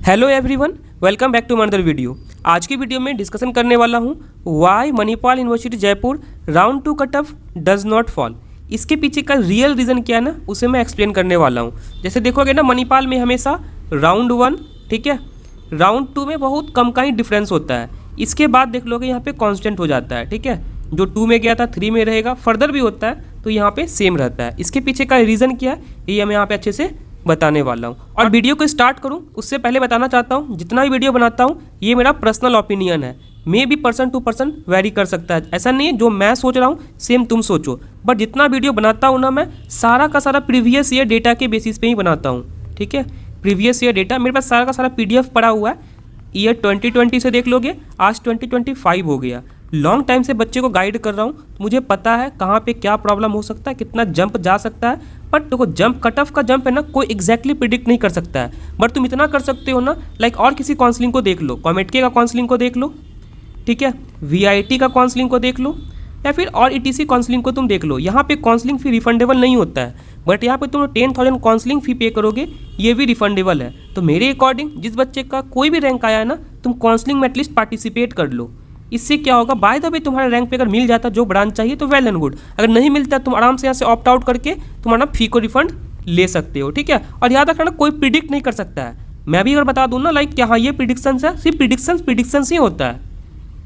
Hello everyone, welcome back to another video. आज की video में डिस्कशन करने वाला हूँ why Manipal university Jaipur round 2 cut off does not fall. इसके पीछे का रियल रीज़न क्या है ना, उसे मैं एक्सप्लेन करने वाला हूँ। जैसे देखोगे ना, मणिपाल में हमेशा राउंड 1, ठीक है, राउंड 2 में बहुत कम का ही डिफरेंस होता है। इसके बाद देख लोगे यहाँ पे कांस्टेंट हो जाता है, ठीक है, जो 2 में गया था 3 में रहेगा, फर्दर भी होता है तो यहाँ पे सेम रहता है। इसके पीछे का रीज़न क्या है ये मैं यहाँ पे अच्छे से बताने वाला हूँ। और वीडियो को स्टार्ट करूँ उससे पहले बताना चाहता हूँ, जितना भी वीडियो बनाता हूँ ये मेरा पर्सनल ओपिनियन है, मे भी पर्सन टू पर्सन वेरी कर सकता है। ऐसा नहीं है जो मैं सोच रहा हूँ सेम तुम सोचो, बट जितना वीडियो बनाता हूँ ना मैं सारा का सारा प्रीवियस ईयर डेटा के बेसिस पे ही बनाता हूँ, ठीक है। प्रीवियस ईयर डेटा मेरे पास सारा का सारा PDF पड़ा हुआ है। ईयर 2020 से देख लोगे, आज 2025 हो गया। लॉन्ग टाइम से बच्चे को गाइड कर रहा हूँ, मुझे पता है कहाँ पे क्या प्रॉब्लम हो सकता है, कितना जंप जा सकता है। बट देखो, जंप कट ऑफ का जंप है ना, कोई एग्जैक्टली प्रिडिक्ट नहीं कर सकता है, बट तुम इतना कर सकते हो ना, लाइक और किसी काउंसलिंग को देख लो, कॉमेटके का काउंसलिंग को देख लो, ठीक है, VIT का काउंसलिंग को देख लो, या फिर और ETC काउंसलिंग को तुम देख लो। यहाँ पे काउंसलिंग फी रिफंडेबल नहीं होता है, बट यहाँ पे तुम 10,000 काउंसलिंग फी पे करोगे, ये भी रिफंडेबल है। तो मेरे अकॉर्डिंग जिस बच्चे का कोई भी रैंक आया है ना, तुम काउंसलिंग में एटलीस्ट पार्टिसिपेट कर लो। इससे क्या होगा, बाय द वे तुम्हारे रैंक पे अगर मिल जाता जो ब्रांच चाहिए तो वेल एंड गुड, अगर नहीं मिलता तुम आराम से यहाँ से ऑप्ट आउट करके तुम्हारा फी को रिफंड ले सकते हो, ठीक है। और याद रखना, कोई प्रिडिक्ट नहीं कर सकता है। मैं भी अगर बता दूँ ना, लाइक क्या हाँ ये प्रिडिक्शंस है, सिर्फ प्रिडिक्शंस ही होता है,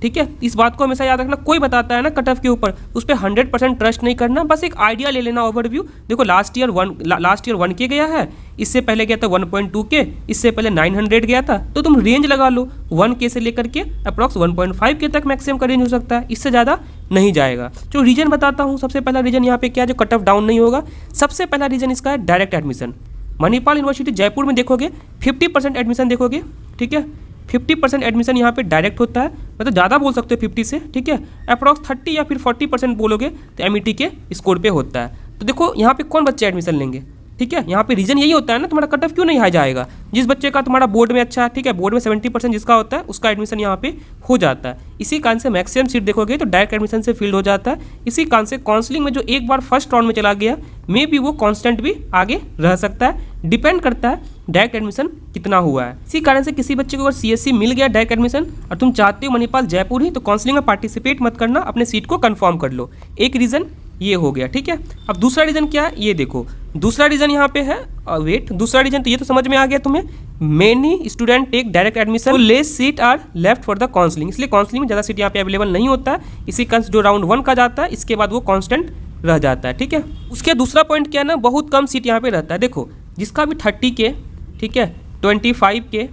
ठीक है। इस बात को हमेशा याद रखना, कोई बताता है ना कट ऑफ के ऊपर, उस पर 100% ट्रस्ट नहीं करना, बस एक आइडिया ले लेना, ओवरव्यू। देखो लास्ट ईयर 1 के गया है, इससे पहले गया था 1.2 के, इससे पहले 900 गया था, तो तुम रेंज लगा लो 1K से लेकर के अप्रॉक्स 1.5K तक मैक्सिमम का रेंज हो सकता है, इससे ज़्यादा नहीं जाएगा। जो रीजन बताता हूँ, सबसे पहला रीजन यहाँ पे क्या है जो कट ऑफ डाउन नहीं होगा, सबसे पहला रीजन इसका है direct admission. Manipal university Jaipur में देखोगे 50% एडमिशन देखोगे, ठीक है, 50% एडमिशन यहाँ पे डायरेक्ट होता है, मतलब ज़्यादा बोल सकते हो 50 से, ठीक है। अप्रॉक्स 30 या फिर 40% बोलोगे तो MET के स्कोर पे होता है। तो देखो यहाँ पे कौन बच्चे एडमिशन लेंगे, ठीक है। यहाँ पे रीजन यही होता है ना, तुम्हारा कट ऑफ क्यों नहीं हाई जाएगा। जिस बच्चे का तुम्हारा बोर्ड में अच्छा है, ठीक है, बोर्ड में 70% जिसका होता है उसका एडमिशन यहाँ पे हो जाता है। इसी कारण से मैक्सिमम सीट देखोगे तो डायरेक्ट एडमिशन से फिल्ड हो जाता है। इसी कारण से काउंसलिंग में जो एक बार फर्स्ट राउंड में चला गया, मे भी वो कांस्टेंट भी आगे रह सकता है, डिपेंड करता है डायरेक्ट एडमिशन कितना हुआ है। इसी कारण से किसी बच्चे को अगर CSC मिल गया डायरेक्ट एडमिशन और तुम चाहते हो मणिपाल जयपुर ही, तो काउंसलिंग में पार्टिसिपेट मत करना, अपने सीट को कंफर्म कर लो। एक रीज़न ये हो गया, ठीक है। अब दूसरा रीज़न क्या है ये देखो, दूसरा रीज़न यहाँ पे है वेट, दूसरा रीज़न तो ये तो समझ में आ गया तुम्हें, many student take direct admission, less seat are left for the counselling, इसलिए काउंसलिंग में ज़्यादा सीट यहाँ पे अवेलेबल नहीं होता है। इसी कारण से जो राउंड 1 का जाता है इसके बाद वो कांस्टेंट रह जाता है, ठीक है। उसके दूसरा पॉइंट क्या है ना, बहुत कम सीट यहाँ पे रहता है। देखो जिसका भी 30K, ठीक है, 25K,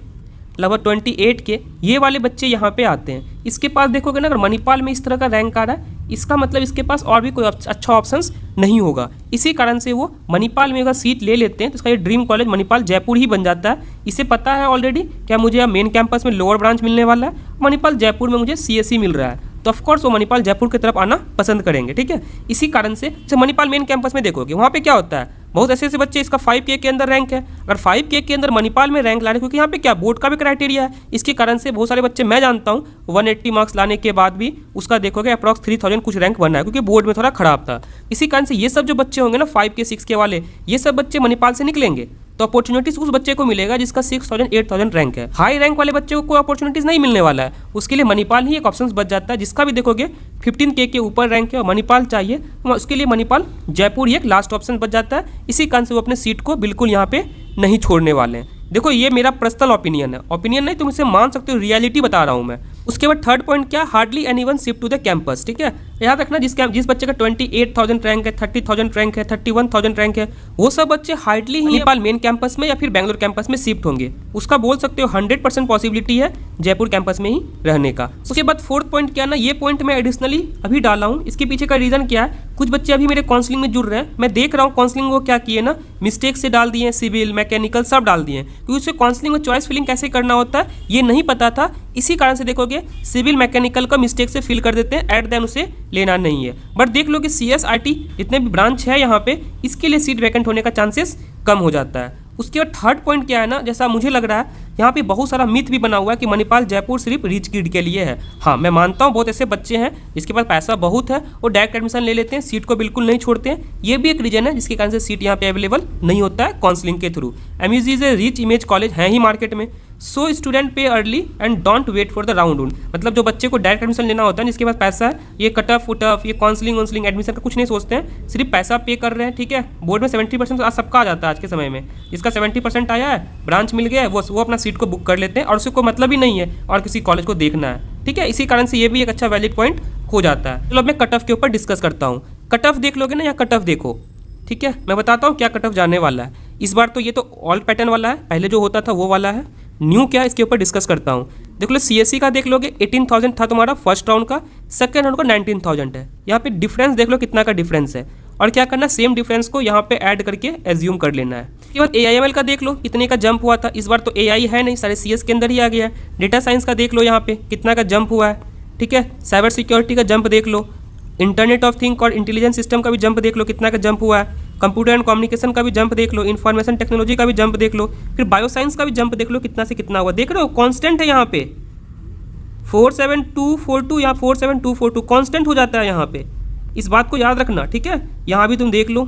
लगभग 28K, ये वाले बच्चे यहाँ पे आते हैं। इसके पास देखोगे ना, अगर मणिपाल में इस तरह का रैंक आ रहा है, इसका मतलब इसके पास और भी कोई अच्छा ऑप्शंस नहीं होगा। इसी कारण से वो मणिपाल में अगर सीट ले लेते हैं तो इसका ये ड्रीम कॉलेज मणिपाल जयपुर ही बन जाता है। इसे पता है ऑलरेडी क्या मुझे यहाँ मेन कैंपस में लोअर ब्रांच मिलने वाला है, मणिपाल जयपुर में मुझे CSC मिल रहा है, तो ऑफकोर्स वो मणिपाल जयपुर की तरफ आना पसंद करेंगे, ठीक है। इसी कारण से मणिपाल मेन कैंपस में देखोगे वहाँ पे क्या होता है, बहुत ऐसे ऐसे बच्चे, इसका 5K के अंदर रैंक है, अगर 5K के अंदर मणिपाल में रैंक लाने, क्योंकि यहाँ पे क्या बोर्ड का भी क्राइटेरिया है, इसके कारण से बहुत सारे बच्चे मैं जानता हूँ 180 मार्क्स लाने के बाद भी उसका देखोगे अप्रॉक्स 3000 कुछ रैंक बना है, क्योंकि बोर्ड में थोड़ा खराब था। इसी कारण से ये सब जो बच्चे होंगे ना 5K 6K वाले, ये सब बच्चे मणिपाल से निकलेंगे, तो अपॉर्चुनिटीज उस बच्चे को मिलेगा जिसका 6000 8000 रैंक है। हाई रैंक वाले बच्चे को कोई अपॉर्चुनिटीज नहीं मिलने वाला है, उसके लिए मणिपाल ही एक ऑप्शन बच जाता है। जिसका भी देखोगे 15K के ऊपर रैंक है और मणिपाल चाहिए, तो उसके लिए मणिपाल जयपुर ही एक लास्ट ऑप्शन बच जाता है। इसी कारण से वो अपने सीट को बिल्कुल यहाँ पे नहीं छोड़ने वाले हैं। देखो ये मेरा पर्सनल ओपिनियन है, ओपिनियन नहीं तुम इसे मान सकते हो, रियलिटी बता रहा हूँ मैं। उसके बाद थर्ड पॉइंट क्या, hardly anyone shift to the campus, ठीक है। याद रखना, जिस बच्चे का 28,000 रैंक है, 30,000 रैंक है, 31,000 रैंक है, वो सब बच्चे हार्डली ही मणिपाल मेन कैंपस में या फिर बैंगलोर कैंपस में शिफ्ट होंगे। उसका बोल सकते हो 100% पॉसिबिलिटी है जयपुर कैंपस में ही रहने का। उसके बाद फोर्थ पॉइंट क्या है ना, ये पॉइंट मैं एडिशनली अभी डाला हूँ, इसके पीछे का रीज़न क्या है, कुछ बच्चे अभी मेरे काउंसलिंग में जुड़ रहे हैं, मैं देख रहा हूँ काउंसलिंग को क्या किए ना, मिस्टेक से डाल दिए, सिविल मैकेनिकल सब डाल दिए, क्योंकि उसे काउंसलिंग में चॉइस फिलिंग कैसे करना होता है ये नहीं पता था। इसी कारण से देखोगे सिविल मैकेनिकल का मिस्टेक से फिल कर देते हैं, एट देन उसे लेना नहीं है। बट देख लो कि CSRT जितने भी ब्रांच है यहाँ पे, इसके लिए सीट वैकेंट होने का चांसेस कम हो जाता है। उसके बाद थर्ड पॉइंट क्या है ना, जैसा मुझे लग रहा है यहाँ पे बहुत सारा मिथ भी बना हुआ है कि मणिपाल जयपुर सिर्फ रिच किड के लिए है। हाँ मैं मानता हूँ बहुत ऐसे बच्चे हैं जिसके पास पैसा बहुत है, वो डायरेक्ट एडमिशन ले लेते हैं, सीट को बिल्कुल नहीं छोड़ते हैं, ये भी एक रीजन है जिसके कारण से सीट यहाँ पे अवेलेबल नहीं होता है काउंसलिंग के through. MUC is a rich image college है ही मार्केट में, so student pay early and don't wait for the round one. मतलब जो बच्चे को डायरेक्ट एडमिशन लेना होता है, जिसके पास पैसा है, ये कट ऑफ उटफ, ये काउंसलिंग वाउंसलिंग एडमिशन का कुछ नहीं सोचते हैं, सिर्फ पैसा पे कर रहे हैं। ठीक है, बोर्ड में 70% आज सबका आ जाता है आज के समय में। जिसका 70% आया है, ब्रांच मिल गया है, वो अपना सीट को बुक कर लेते हैं और उसको कोई मतलब ही नहीं है और किसी कॉलेज को देखना है। ठीक है, इसी कारण से ये भी एक अच्छा वैलिड पॉइंट हो जाता है। चलो अब मैं कट ऑफ के ऊपर डिस्कस करता हूँ। कट ऑफ देख लोगे ना, या कट ऑफ देखो। ठीक है, मैं बताता हूँ क्या कट ऑफ जाने वाला है इस बार। तो ये तो ऑल पैटर्न वाला है, पहले जो होता था वो वाला है। न्यू क्या है इसके ऊपर डिस्कस करता हूँ। देख लो CSE का देख लोगे 18,000 था तुम्हारा फर्स्ट राउंड का, सेकंड राउंड का 19,000 है। यहाँ पे डिफरेंस देख लो कितना का डिफरेंस है, और क्या करना, सेम डिफरेंस को यहाँ पे ऐड करके एज्यूम कर लेना है। इसके बाद AIML का देख लो कितने का जंप हुआ था। इस बार तो AI है नहीं, सारे CS के अंदर ही आ गया है। डेटा साइंस का देख लो यहाँ पे कितना का जंप हुआ है। ठीक है, साइबर सिक्योरिटी का जंप देख लो, इंटरनेट ऑफ थिंग और इंटेलिजेंस सिस्टम का भी जंप देख लो कितना का जंप हुआ है। कंप्यूटर एंड कम्युनिकेशन का भी जंप देख लो, इन्फॉर्मेशन टेक्नोलॉजी का भी जंप देख लो, फिर बायो साइंस का भी जंप देख लो कितना से कितना हुआ। देख रहे हो कांस्टेंट है यहाँ पे 47242, यहाँ 47242 कांस्टेंट हो जाता है यहाँ पे। इस बात को याद रखना। ठीक है, यहाँ भी तुम देख लो।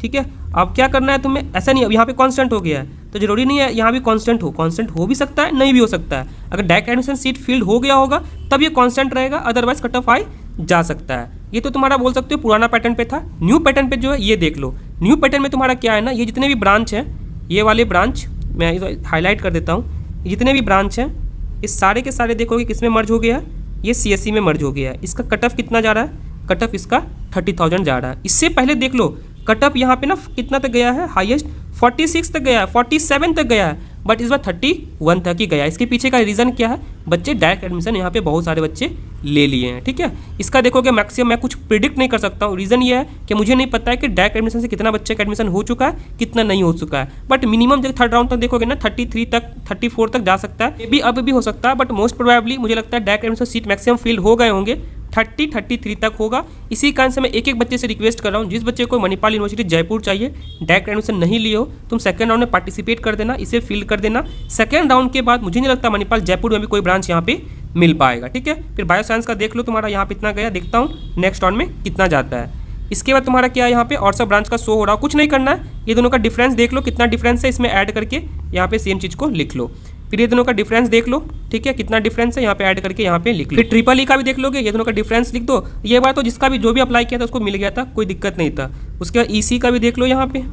ठीक है, अब क्या करना है तुम्हें, ऐसा नहीं, अब यहाँ पे कांस्टेंट हो गया है तो जरूरी नहीं है यहाँ भी कांस्टेंट हो। कांस्टेंट हो भी सकता है, नहीं भी हो सकता है। अगर डायरेक्ट एडमिशन सीट फील्ड हो गया होगा तब ये कांस्टेंट रहेगा, अदरवाइज कट ऑफ आई जा सकता है। ये तो तुम्हारा बोल सकते हो पुराना पैटर्न पे था। न्यू पैटर्न पे जो है ये देख लो। न्यू पैटर्न में तुम्हारा क्या है ना, ये जितने भी ब्रांच हैं, ये वाले ब्रांच मैं हाईलाइट कर देता हूँ, जितने भी ब्रांच हैं इस सारे के सारे देखोगे किस में मर्ज हो गया है, ये CSE में मर्ज हो गया है। इसका कट ऑफ कितना जा रहा है, कट ऑफ इसका 30,000 जा रहा है। इससे पहले देख लो कट ऑफ यहाँ पे ना कितना तक गया है, हाईएस्ट 46 तक गया है, 47 तक गया है, बट इस बार 31 तक ही गया। इसके पीछे का रीज़न क्या है, बच्चे डायरेक्ट एडमिशन यहाँ पे बहुत सारे बच्चे ले लिए हैं। ठीक है, इसका देखोगे मैक्सिमम मैं कुछ प्रिडिक्ट नहीं कर सकता हूँ। रीज़न ये है कि मुझे नहीं पता है कि डायरेक्ट एडमिशन से कितना बच्चे का एडमिशन हो चुका है, कितना नहीं हो चुका है। बट मिनिमम जब थर्ड राउंड तक देखोगे ना 33 तक 34 तक जा सकता है। ये भी अब भी हो सकता है, बट मोस्ट प्रोबेबली मुझे लगता है direct admission seat maximum fill हो गए होंगे, 33 तक होगा। इसी कारण से मैं एक एक बच्चे से रिक्वेस्ट कर रहा हूँ, जिस बच्चे को मणिपाल यूनिवर्सिटी जयपुर चाहिए, डायरेक्ट एडमिशन नहीं लिए हो, तुम सेकंड राउंड में पार्टिसिपेट कर देना, इसे फिल कर देना। सेकंड राउंड के बाद मुझे नहीं लगता मणिपाल जयपुर में भी कोई ब्रांच यहाँ पे मिल पाएगा। ठीक है, फिर बायो साइंस का देख लो तुम्हारा यहाँ पे इतना गया, देखता हूँ नेक्स्ट राउंड में कितना जाता है। इसके बाद तुम्हारा क्या है, यहाँ पे और सब ब्रांच का शो हो रहा, कुछ नहीं करना है। ये दोनों का डिफरेंस देख लो कितना डिफरेंस है, इसमें ऐड करके यहाँ पे सेम चीज़ को लिख लो। फिर ये दोनों का डिफरेंस देख लो, ठीक है, कितना डिफरेंस है, यहाँ पे ऐड करके यहाँ पे लिख लो। फिर ट्रिपल ई का भी देख लोगे, ये दोनों का डिफरेंस लिख दो। ये बार तो जिसका भी जो भी अप्लाई किया था उसको मिल गया था, कोई दिक्कत नहीं था। उसके बाद EC का भी देख लो, यहाँ पे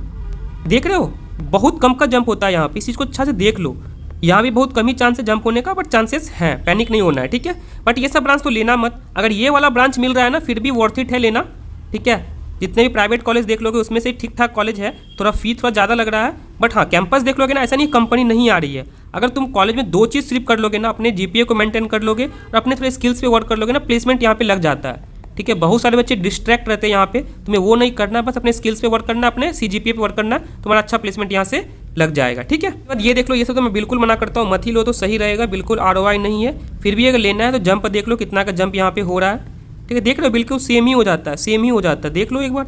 देख रहे हो बहुत कम का जंप होता है यहाँ पे, इस चीज़ को अच्छा से देख लो। यहाँ भी बहुत कम ही चांस है जंप होने का, बट चांसेस हैं, पैनिक नहीं होना है। ठीक है, बट ये सब ब्रांच तो लेना मत। अगर ये वाला ब्रांच मिल रहा है ना फिर भी वर्थ इट है लेना। ठीक है, जितने भी प्राइवेट कॉलेज देख लोगे उसमें से ठीक ठाक कॉलेज है, थोड़ा फी थोड़ा ज़्यादा लग रहा है, बट हाँ कैंपस देख लोगे ना, ऐसा नहीं कंपनी नहीं आ रही है। अगर तुम कॉलेज में दो चीज़ सिर्फ कर लोगे ना, अपने GPA को मेंटेन कर लोगे और अपने थोड़े स्किल्स पे वर्क कर लोगे ना, प्लेसमेंट यहाँ पे लग जाता है। ठीक है, बहुत सारे बच्चे डिस्ट्रैक्ट रहते हैं यहाँ पे, तुम्हें वो नहीं करना, बस अपने स्किल्स पे वर्क करना, अपने CGPA पे वर्क करना, तुम्हारा अच्छा प्लेसमेंट यहाँ से लग जाएगा। ठीक है, ये देख लो, ये सब तो मैं बिल्कुल मना करता हूँ, मत ही लो तो सही रहेगा, बिल्कुल ROI नहीं है। फिर भी अगर लेना है तो जंप देख लो कितना का जंप यहाँ पे हो रहा है। ठीक है, देख लो बिल्कुल सेम ही हो जाता है, सेम ही हो जाता है, देख लो एक बार,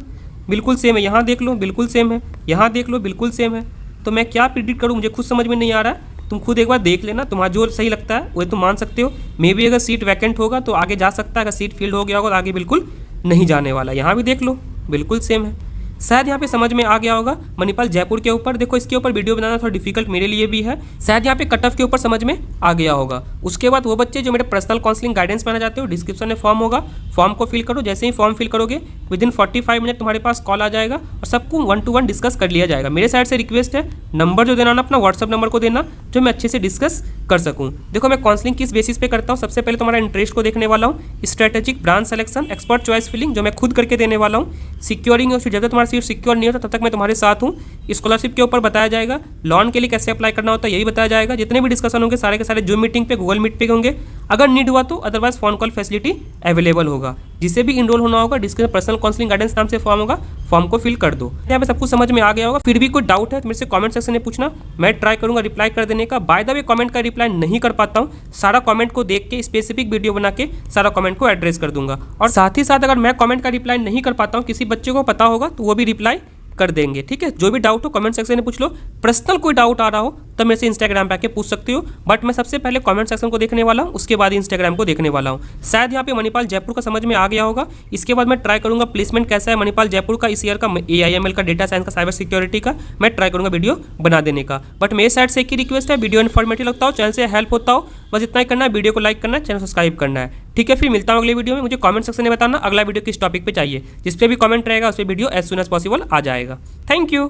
बिल्कुल सेम है। यहाँ देख लो बिल्कुल सेम है, यहाँ देख लो बिल्कुल सेम है। तो मैं क्या प्रिडिक्ट करूँ, मुझे खुद समझ में नहीं आ रहा है। तुम खुद एक बार देख लेना, तुम्हारा जो सही लगता है वही तुम मान सकते हो। मे बी अगर सीट वैकेंट होगा तो आगे जा सकता है, अगर सीट फील्ड हो गया होगा तो आगे बिल्कुल नहीं जाने वाला। यहाँ भी देख लो बिल्कुल सेम है। शायद यहाँ पे समझ में आ गया होगा मणिपाल जयपुर के ऊपर। देखो इसके ऊपर वीडियो बनाना थोड़ा डिफिकल्ट मेरे लिए भी है, शायद यहाँ पे कट ऑफ के ऊपर समझ में आ गया होगा। उसके बाद वो बच्चे जो मेरे पर्सनल काउंसलिंग गाइडेंस पाना चाहते हो, डिस्क्रिप्शन में फॉर्म होगा, फॉर्म को फिल करो। जैसे ही फॉर्म फिल करोगे विदिन 45 मिनट तुम्हारे पास कॉल आ जाएगा और सबको 1-to-1 डिस्कस कर लिया जाएगा। मेरे साइड से रिक्वेस्ट है, नंबर जो देना ना अपना व्हाट्सअप नंबर को देना, जो मैं अच्छे से डिस्कस कर सकूँ। देखो मैं काउंसलिंग किस बेसिस पे करता हूँ, सबसे पहले तुम्हारा इंटरेस्ट को देखने वाला हूँ, strategic branch selection, expert choice filling जो मैं खुद करके देने वाला हूँ, सिक्योरिंग जब तक तुम्हारा सीट सिक्योर नहीं होता तब तक मैं तुम्हारे साथ हूँ। स्कॉलरशिप के ऊपर बताया जाएगा, लोन के लिए कैसे अप्लाई करना होता है यही बताया जाएगा। जितने भी डिस्कशन होंगे सारे के सारे जूम मीटिंग पे, गूगल मीट पे होंगे। अगर नीड हुआ तो otherwise phone call facility available होगा। जिसे भी इनरोल होना होगा, डिस्क्रिप्शन पर्सनल काउंसलिंग गाइडेंस नाम से फॉर्म होगा, फॉर्म को फिल कर दो। यहाँ पे सब कुछ समझ में आ गया होगा। फिर भी कोई डाउट है तो मेरे से कमेंट सेक्शन में पूछना, मैं ट्राई करूंगा रिप्लाई कर देने का। बाय द वे कमेंट का रिप्लाई नहीं कर पाता हूँ, सारा कमेंट को देख के स्पेसिफिक वीडियो बना के सारा कमेंट को एड्रेस कर दूंगा। और साथ ही साथ अगर मैं कमेंट का रिप्लाई नहीं कर पाता हूँ, किसी बच्चे को पता होगा तो वो भी रिप्लाई कर देंगे। ठीक है, जो भी डाउट हो कमेंट सेक्शन में पूछ लो। पर्सनल कोई डाउट आ रहा हो तब मेरे से इंस्टाग्राम पे आके पूछ सकते हो, बट मैं सबसे पहले कमेंट सेक्शन को देखने वाला हूँ, उसके बाद इंस्टाग्राम को देखने वाला हूँ। शायद यहाँ पे मणिपाल जयपुर का समझ में आ गया होगा। इसके बाद मैं ट्राई करूँगा प्लेसमेंट कैसा है मणिपाल जयपुर का इस ईयर का, AIML का, डेटा साइंस का, साइबर सिक्योरिटी का, मैं ट्राई करूँगा वीडियो बना देने का। बट मेरे साइड से एक ही रिक्वेस्ट है, वीडियो इन्फॉर्मेटिव लगता हो, चैनल से हेल्प होता हो, बस इतना ही करना है। वीडियो को लाइक करना है, चैनल सब्सक्राइब करना है। ठीक है, फिर मिलता हूँ अगले वीडियो में। मुझे कमेंट सेक्शन में बताना अगला वीडियो किस टॉपिक पे चाहिए, जिस पे भी कमेंट रहेगा उस पर video as soon as possible आ जाएगा। Thank you.